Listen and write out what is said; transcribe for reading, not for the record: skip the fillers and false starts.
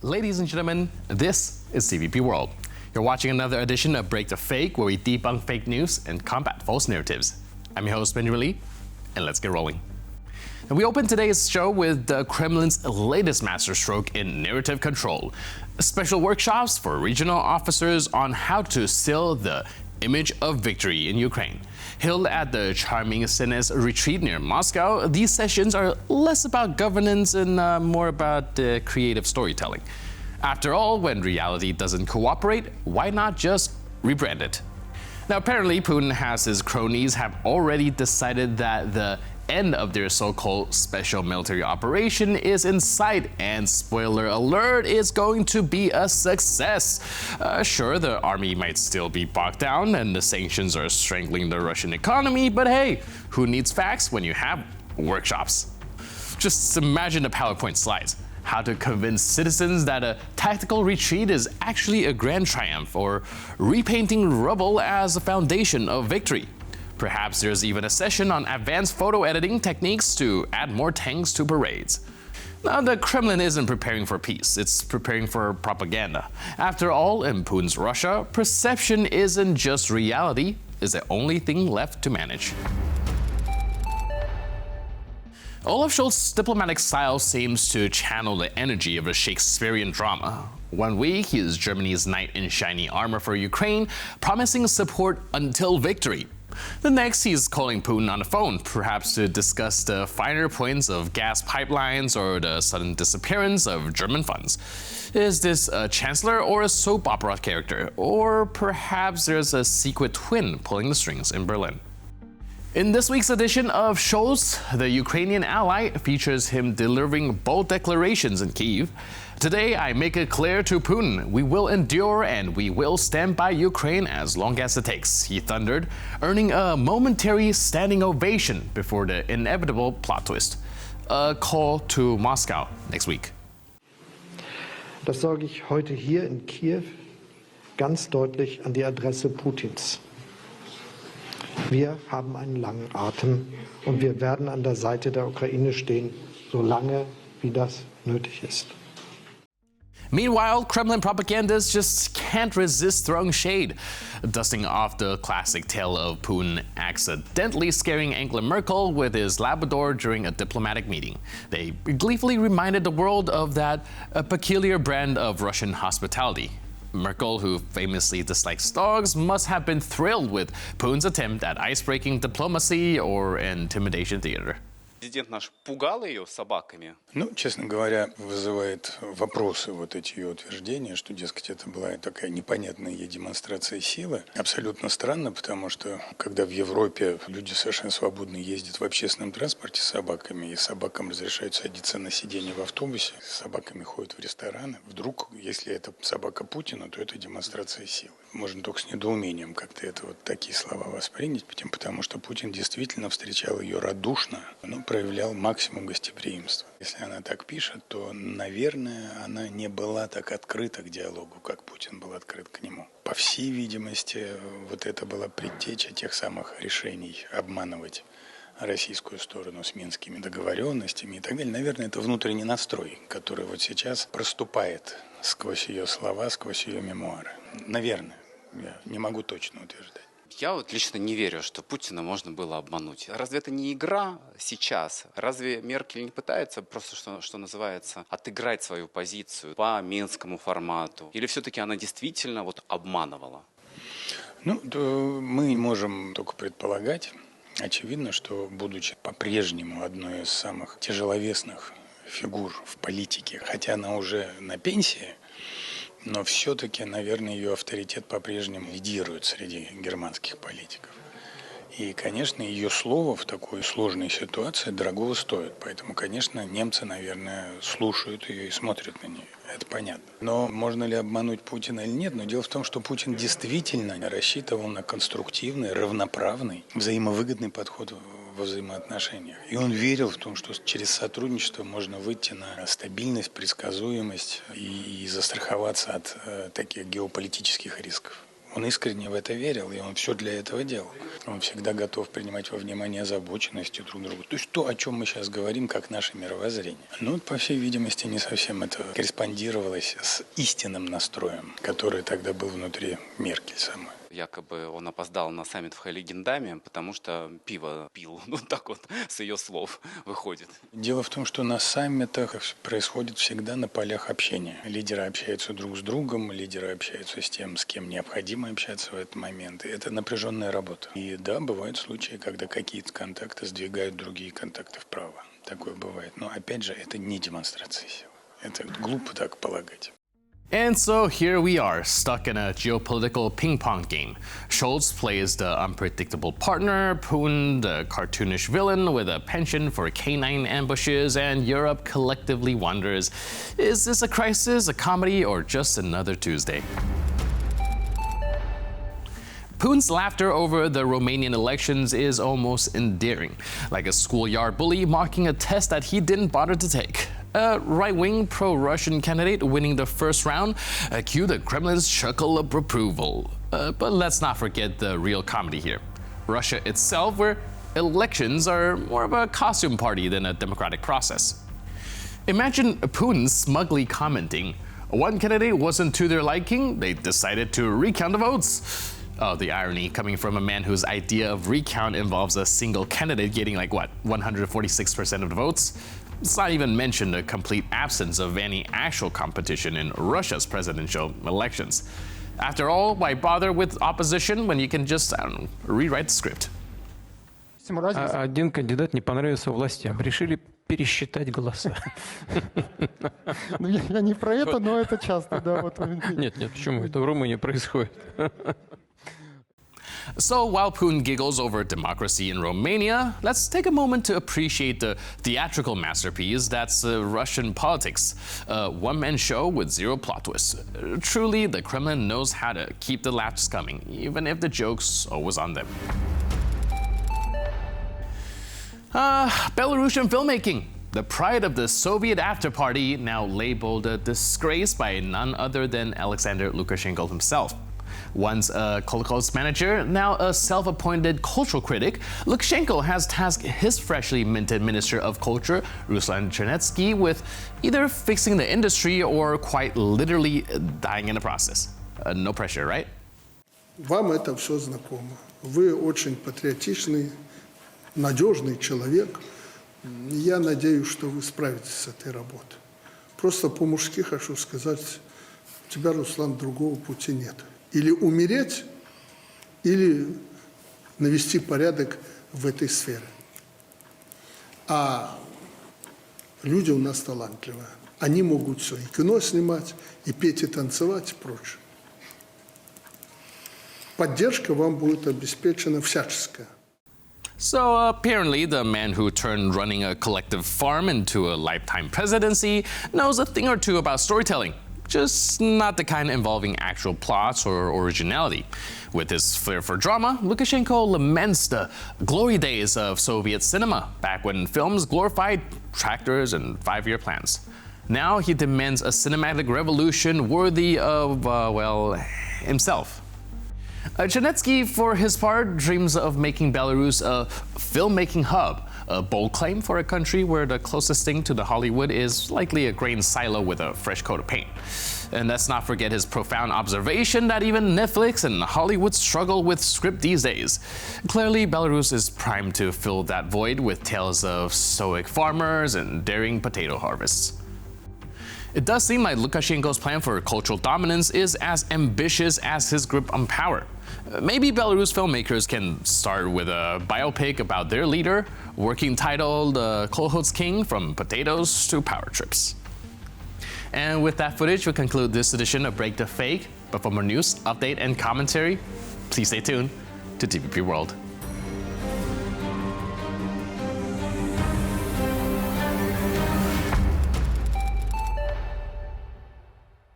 Ladies and gentlemen, this is CVP World. You're watching another edition of Break the Fake, where we debunk fake news and combat false narratives. I'm your host, Benjamin Lee, and let's get rolling. And we open today's show with the Kremlin's latest masterstroke in narrative control. Special workshops for regional officers on how to seal the image of victory in Ukraine. Held at the charming Senes retreat near Moscow, these sessions are less about governance and more about creative storytelling. After all, when reality doesn't cooperate, why not just rebrand it? Now, apparently, Putin has his cronies have already decided that the end of their so-called special military operation is in sight, and spoiler alert, is going to be a success. Sure, the army might still be bogged down and the sanctions are strangling the Russian economy, but hey, who needs facts when you have workshops? Just imagine the PowerPoint slides. How to convince citizens that a tactical retreat is actually a grand triumph, or repainting rubble as a foundation of victory. Perhaps there's even a session on advanced photo editing techniques to add more tanks to parades. Now, the Kremlin isn't preparing for peace, it's preparing for propaganda. After all, in Putin's Russia, perception isn't just reality, it's the only thing left to manage. Olaf Scholz's diplomatic style seems to channel the energy of a Shakespearean drama. One week, he is Germany's knight in shiny armor for Ukraine, promising support until victory. The next, he's calling Putin on the phone, perhaps to discuss the finer points of gas pipelines or the sudden disappearance of German funds. Is this a chancellor or a soap opera character? Or perhaps there's a secret twin pulling the strings in Berlin? In this week's edition of Scholz, the Ukrainian ally features him delivering bold declarations in Kyiv. Today, I make it clear to Putin, we will endure and we will stand by Ukraine as long as it takes, he thundered, earning a momentary standing ovation before the inevitable plot twist. A call to Moscow next week. Das sage ich heute hier in Kiew ganz deutlich an die Adresse Putins. Wir haben einen langen Atem und wir werden an der Seite der Ukraine stehen, solange wie das nötig ist. Meanwhile, Kremlin propagandists just can't resist throwing shade, dusting off the classic tale of Putin accidentally scaring Angela Merkel with his Labrador during a diplomatic meeting. They gleefully reminded the world of that peculiar brand of Russian hospitality. Merkel, who famously dislikes dogs, must have been thrilled with Putin's attempt at ice-breaking diplomacy or intimidation theater. Президент наш пугал ее собаками? Ну, честно говоря, вызывает вопросы вот эти ее утверждения, что, дескать, это была такая непонятная ей демонстрация силы. Абсолютно странно, потому что, когда в Европе люди совершенно свободно ездят в общественном транспорте с собаками, и собакам разрешают садиться на сиденье в автобусе, с собаками ходят в рестораны, вдруг, если это собака Путина, то это демонстрация силы. Можно только с недоумением как-то это вот такие слова воспринять, потому что Путин действительно встречал ее радушно, но проявлял максимум гостеприимства. Если она так пишет, то, наверное, она не была так открыта к диалогу, как Путин был открыт к нему. По всей видимости, вот это была предтеча тех самых решений обманывать российскую сторону с минскими договоренностями и так далее. Наверное, это внутренний настрой, который вот сейчас проступает сквозь ее слова, сквозь ее мемуары. Наверное, я не могу точно утверждать. Я вот лично не верю, что Путина можно было обмануть. Разве это не игра сейчас? Разве Меркель не пытается просто, что называется, отыграть свою позицию по минскому формату? Или все-таки она действительно вот обманывала? Ну, мы можем только предполагать. Очевидно, что, будучи по-прежнему одной из самых тяжеловесных фигур в политике, хотя она уже на пенсии, но все-таки, наверное, ее авторитет по-прежнему лидирует среди германских политиков. И, конечно, ее слово в такой сложной ситуации дорогого стоит. Поэтому, конечно, немцы, наверное, слушают ее и смотрят на нее. Это понятно. Но можно ли обмануть Путина или нет? Но дело в том, что Путин действительно рассчитывал на конструктивный, равноправный, взаимовыгодный подход во взаимоотношениях. И он верил в том, что через сотрудничество можно выйти на стабильность, предсказуемость и застраховаться от таких геополитических рисков. Он искренне в это верил, и он все для этого делал. Он всегда готов принимать во внимание озабоченности друг друга. То есть то, о чем мы сейчас говорим, как наше мировоззрение. Но, по всей видимости, не совсем это корреспондировалось с истинным настроем, который тогда был внутри Меркель самой. Якобы он опоздал на саммит в Хайлигендаме, потому что пиво пил. Ну, так вот, с ее слов выходит. Дело в том, что на саммитах происходит всегда на полях общения. Лидеры общаются друг с другом, лидеры общаются с тем, с кем необходимо общаться в этот момент. И это напряженная работа. И да, бывают случаи, когда какие-то контакты сдвигают другие контакты вправо. Такое бывает. Но опять же, это не демонстрация силы. Это глупо так полагать. And so here we are, stuck in a geopolitical ping-pong game. Scholz plays the unpredictable partner, Putin the cartoonish villain with a penchant for canine ambushes, and Europe collectively wonders, is this a crisis, a comedy, or just another Tuesday? Putin's laughter over the Romanian elections is almost endearing, like a schoolyard bully mocking a test that he didn't bother to take. A right-wing pro-Russian candidate winning the first round cue the Kremlin's chuckle of approval. But let's not forget the real comedy here. Russia itself, where elections are more of a costume party than a democratic process. Imagine Putin smugly commenting, one candidate wasn't to their liking, they decided to recount the votes. Oh, the irony coming from a man whose idea of recount involves a single candidate getting 146% of the votes. It's not even mention the complete absence of any actual competition in Russia's presidential elections. After all, why bother with opposition when you can just, rewrite the script? Один кандидат не понравился властям. Решили пересчитать голоса. Ну, я не про это, но это часто, да. Вот. Нет, почему? Это в Румынии происходит. So while Putin giggles over democracy in Romania, let's take a moment to appreciate the theatrical masterpiece that's Russian politics. A one-man show with zero plot twists. Truly, the Kremlin knows how to keep the laughs coming, even if the joke's always on them. Belarusian filmmaking. The pride of the Soviet after-party, now labeled a disgrace by none other than Alexander Lukashenko himself. Once a Holocaust manager, now a self-appointed cultural critic, Lukashenko has tasked his freshly minted Minister of Culture, Ruslan Chernetsky, with either fixing the industry or quite literally dying in the process. No pressure, right? Вам это все знакомо. Вы очень патриотичный, надежный человек. Я надеюсь, что вы справитесь с этой работой. Просто по-мужски хочу сказать, у тебя, Руслан, другого пути нет. Или умереть, или навести порядок в этой сфере. А люди у нас талантливые. Они могут все, и кино снимать, и петь, и танцевать, и прочее. Поддержка вам будет обеспечена всяческая. So apparently the man who turned running a collective farm into a lifetime presidency knows a thing or two about storytelling. Just not the kind involving actual plots or originality. With his flair for drama, Lukashenko laments the glory days of Soviet cinema, back when films glorified tractors and five-year plans. Now he demands a cinematic revolution worthy of, himself. Chernetsky, for his part, dreams of making Belarus a filmmaking hub, a bold claim for a country where the closest thing to the Hollywood is likely a grain silo with a fresh coat of paint. And let's not forget his profound observation that even Netflix and Hollywood struggle with script these days. Clearly, Belarus is primed to fill that void with tales of stoic farmers and daring potato harvests. It does seem like Lukashenko's plan for cultural dominance is as ambitious as his grip on power. Maybe Belarus filmmakers can start with a biopic about their leader, working titled Kolkhoz King from Potatoes to Power Trips. And with that footage, we conclude this edition of Break the Fake. But for more news, update, and commentary, please stay tuned to TVP World.